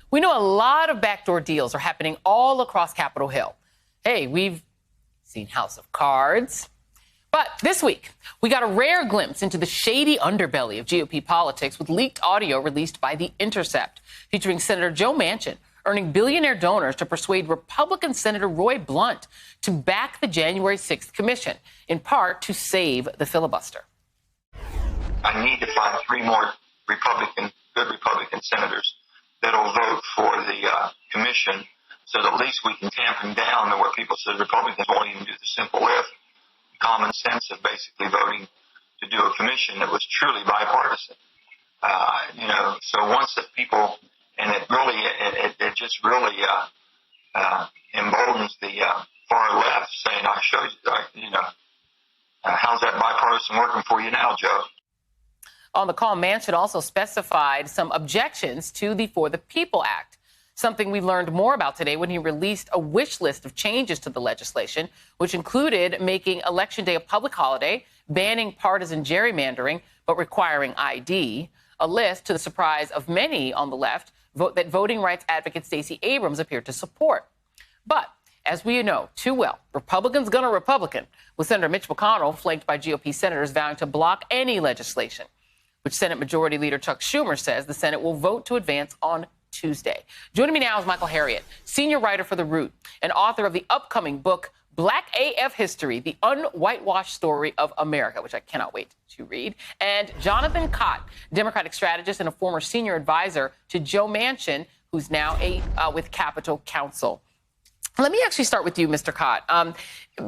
We know a lot of backdoor deals are happening all across Capitol Hill. Hey, we've seen House of Cards. But this week, we got a rare glimpse into the shady underbelly of GOP politics with leaked audio released by The Intercept, featuring Senator Joe Manchin earning billionaire donors to persuade Republican Senator Roy Blunt to back the January 6th commission, in part to save the filibuster. I need to find 3 more good Republican senators that'll vote for the commission so that at least we can tamp them down to where people say Republicans won't even do the simple lift, common sense of basically voting to do a commission that was truly bipartisan. So once that people, and it really, it just really emboldens the far left saying, I showed you, how's that bipartisan working for you now, Joe? On the call, Manchin also specified some objections to the For the People Act, something we learned more about today when he released a wish list of changes to the legislation, which included making Election Day a public holiday, banning partisan gerrymandering, but requiring ID, a list, to the surprise of many on the left, that voting rights advocate Stacey Abrams appeared to support. But as we know too well, Republicans gonna Republican, with Senator Mitch McConnell flanked by GOP senators vowing to block any legislation, which Senate Majority Leader Chuck Schumer says the Senate will vote to advance on Tuesday. Joining me now is Michael Harriot, senior writer for The Root and author of the upcoming book, Black AF History, the Unwhitewashed Story of America, which I cannot wait to read, and Jonathan Cott, Democratic strategist and a former senior advisor to Joe Manchin, who's now with Capitol Counsel. Let me actually start with you, Mr. Cott,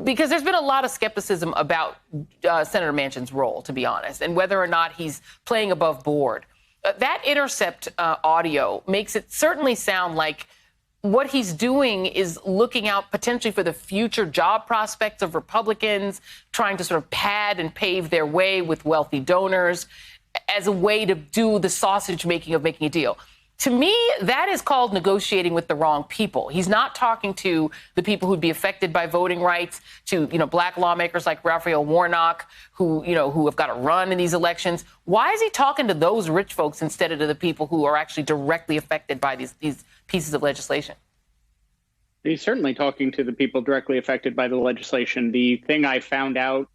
because there's been a lot of skepticism about Senator Manchin's role, to be honest, and whether or not he's playing above board. That Intercept audio makes it certainly sound like what he's doing is looking out potentially for the future job prospects of Republicans, trying to sort of pad and pave their way with wealthy donors as a way to do the sausage making of making a deal. To me, that is called negotiating with the wrong people. He's not talking to the people who'd be affected by voting rights, to, black lawmakers like Raphael Warnock, who have got to run in these elections. Why is he talking to those rich folks instead of to the people who are actually directly affected by these pieces of legislation? He's certainly talking to the people directly affected by the legislation. The thing I found out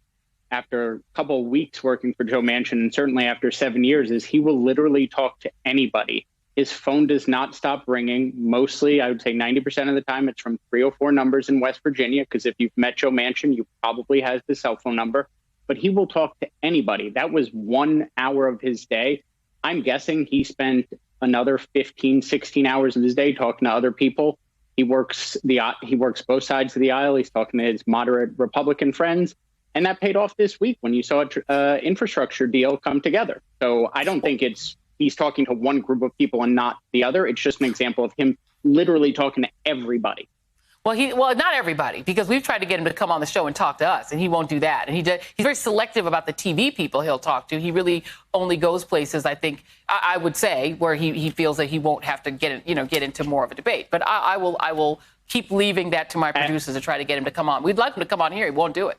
after a couple of weeks working for Joe Manchin, and certainly after 7 years, is he will literally talk to anybody. His phone does not stop ringing. Mostly, I would say 90% of the time, it's from 3 or 4 numbers in West Virginia, because if you've met Joe Manchin, you probably has the cell phone number. But he will talk to anybody. That was 1 hour of his day. I'm guessing he spent another 15, 16 hours of his day talking to other people. He works both sides of the aisle. He's talking to his moderate Republican friends. And that paid off this week when you saw an infrastructure deal come together. So I don't think he's talking to one group of people and not the other. It's just an example of him literally talking to everybody. Well, not everybody, because we've tried to get him to come on the show and talk to us, and he won't do that. And he's very selective about the TV people he'll talk to. He really only goes places, I think, I would say, where he feels that he won't have to get into more of a debate. But I will keep leaving that to my producers to try to get him to come on. We'd like him to come on here. He won't do it.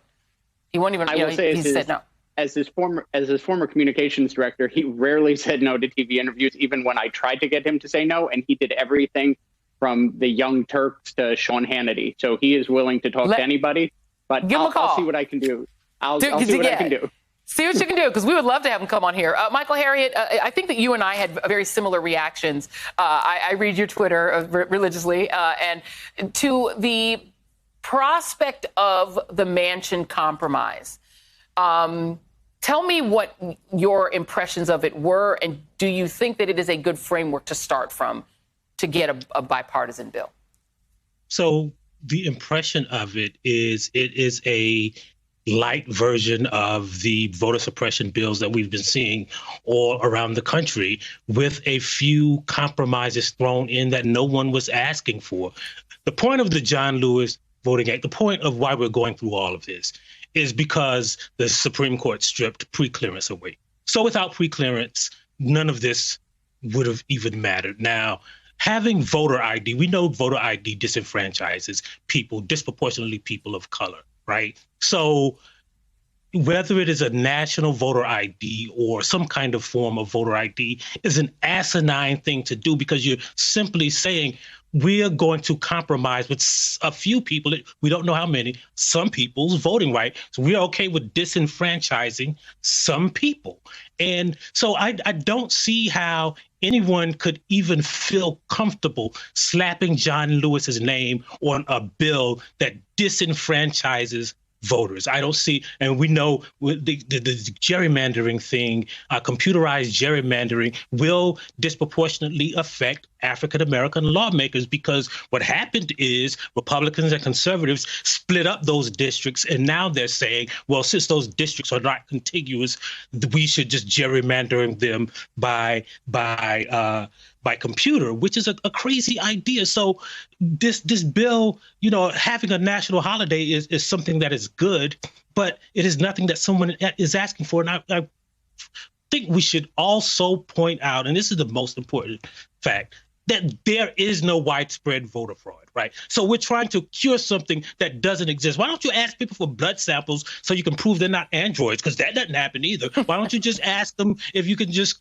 He won't even. He said no. As his former communications director, he rarely said no to TV interviews, even when I tried to get him to say no. And he did everything from the Young Turks to Sean Hannity. So he is willing to talk to anybody. But I'll see what I can do. I'll see what I can do. See what you can do, because we would love to have him come on here. Michael Harriot, I think that you and I had very similar reactions. I read your Twitter religiously, and to the prospect of the Manchin compromise. Tell me what your impressions of it were, and do you think that it is a good framework to start from to get a bipartisan bill? So the impression of it is a light version of the voter suppression bills that we've been seeing all around the country, with a few compromises thrown in that no one was asking for. The point of the John Lewis Voting Act, the point of why we're going through all of this, is because the Supreme Court stripped preclearance away. So without preclearance, none of this would have even mattered. Now, having voter ID, we know voter ID disenfranchises people, disproportionately people of color, right? So, whether it is a national voter ID or some kind of form of voter ID, is an asinine thing to do, because you're simply saying we're going to compromise with a few people, we don't know how many, some people's voting right. So we're okay with disenfranchising some people. And so I don't see how anyone could even feel comfortable slapping John Lewis's name on a bill that disenfranchises voters. I don't see, and we know with the gerrymandering thing, computerized gerrymandering will disproportionately affect African-American lawmakers, because what happened is Republicans and conservatives split up those districts, and now they're saying, well, since those districts are not contiguous, we should just gerrymander them by computer, which is a crazy idea. So this bill, having a national holiday is something that is good, but it is nothing that someone is asking for. And I think we should also point out, and this is the most important fact, that there is no widespread voter fraud, right? So we're trying to cure something that doesn't exist. Why don't you ask people for blood samples so you can prove they're not androids? Because that doesn't happen either. Why don't you just ask them if you can just,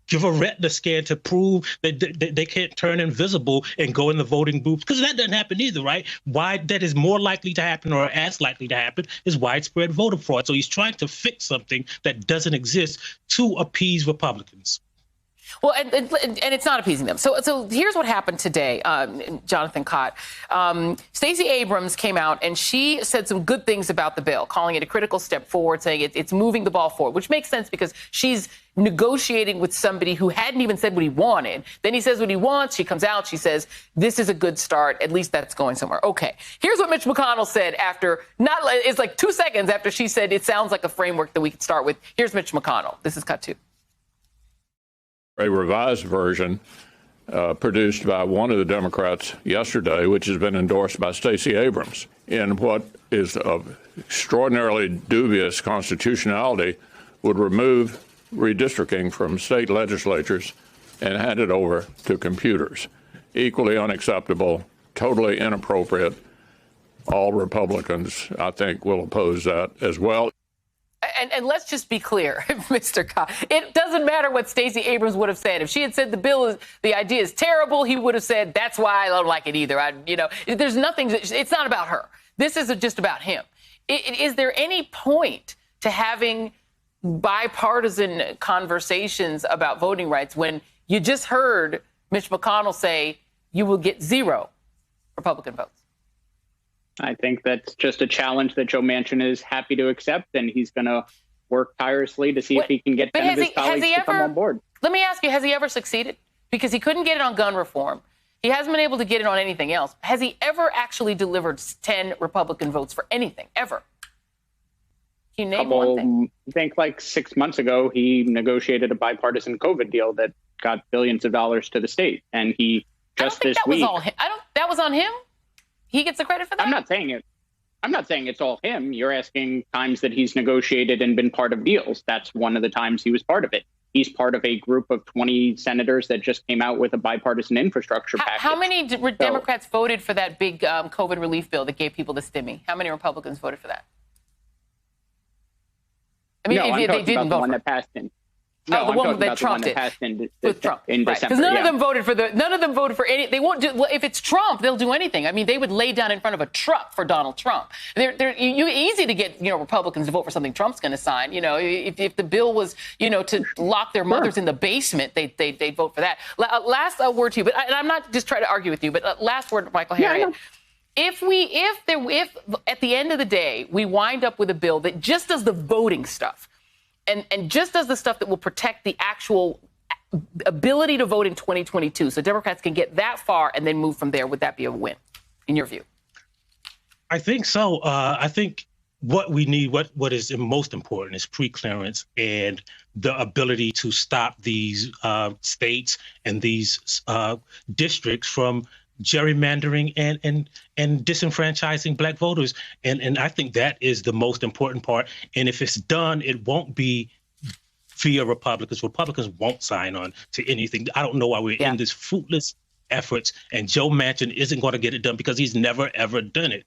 give a retina scan to prove that they can't turn invisible and go in the voting booth? Because that doesn't happen either, right? Why that is more likely to happen, or as likely to happen, is widespread voter fraud. So he's trying to fix something that doesn't exist to appease Republicans. Well, and it's not appeasing them. So here's what happened today, Jonathan Cott. Stacey Abrams came out and she said some good things about the bill, calling it a critical step forward, saying it's moving the ball forward, which makes sense because she's negotiating with somebody who hadn't even said what he wanted. Then he says what he wants. She comes out. She says, this is a good start. At least that's going somewhere. OK, here's what Mitch McConnell said it's like 2 seconds after she said it sounds like a framework that we could start with. Here's Mitch McConnell. This is cut 2. A revised version produced by one of the Democrats yesterday, which has been endorsed by Stacey Abrams, in what is of extraordinarily dubious constitutionality, would remove redistricting from state legislatures and hand it over to computers. Equally unacceptable, totally inappropriate. All Republicans, I think, will oppose that as well. And let's just be clear, Mr. Cott, it doesn't matter what Stacey Abrams would have said. If she had said the idea is terrible, he would have said, that's why I don't like it either. There's nothing, it's not about her. This is just about him. Is there any point to having bipartisan conversations about voting rights when you just heard Mitch McConnell say you will get 0 Republican votes? I think that's just a challenge that Joe Manchin is happy to accept, and he's going to work tirelessly to see if he can get 10 of his colleagues to come on board. Let me ask you, has he ever succeeded? Because he couldn't get it on gun reform. He hasn't been able to get it on anything else. Has he ever actually delivered 10 Republican votes for anything, ever? Can you name one thing? I think like 6 months ago, he negotiated a bipartisan COVID deal that got billions of dollars to the state. And he just this week. That was on him? He gets the credit for that? I'm not saying it's all him. You're asking times that he's negotiated and been part of deals. That's one of the times he was part of it. He's part of a group of 20 senators that just came out with a bipartisan infrastructure package. How many Democrats voted for that big COVID relief bill that gave people the stimmy? How many Republicans voted for that? I mean, no, they didn't vote for that passed in. No, the one that Trump did with Trump, in right? December. Because none of them voted for any. They won't do. Well, if it's Trump, they'll do anything. I mean, they would lay down in front of a truck for Donald Trump. They're easy to get Republicans to vote for something Trump's going to sign. If the bill was to lock their mothers in the basement, they'd vote for that. Last word to you, but I'm not just trying to argue with you, but last word, Michael Harriot. If at the end of the day we wind up with a bill that just does the voting stuff. And just does the stuff that will protect the actual ability to vote in 2022, so Democrats can get that far and then move from there, would that be a win, in your view? I think so. I think what we need, what is most important, is pre-clearance and the ability to stop these states and these districts from gerrymandering and disenfranchising Black voters. And I think that is the most important part. And if it's done, it won't be via Republicans. Republicans won't sign on to anything. I don't know why we're in this fruitless efforts. And Joe Manchin isn't going to get it done because he's never, ever done it.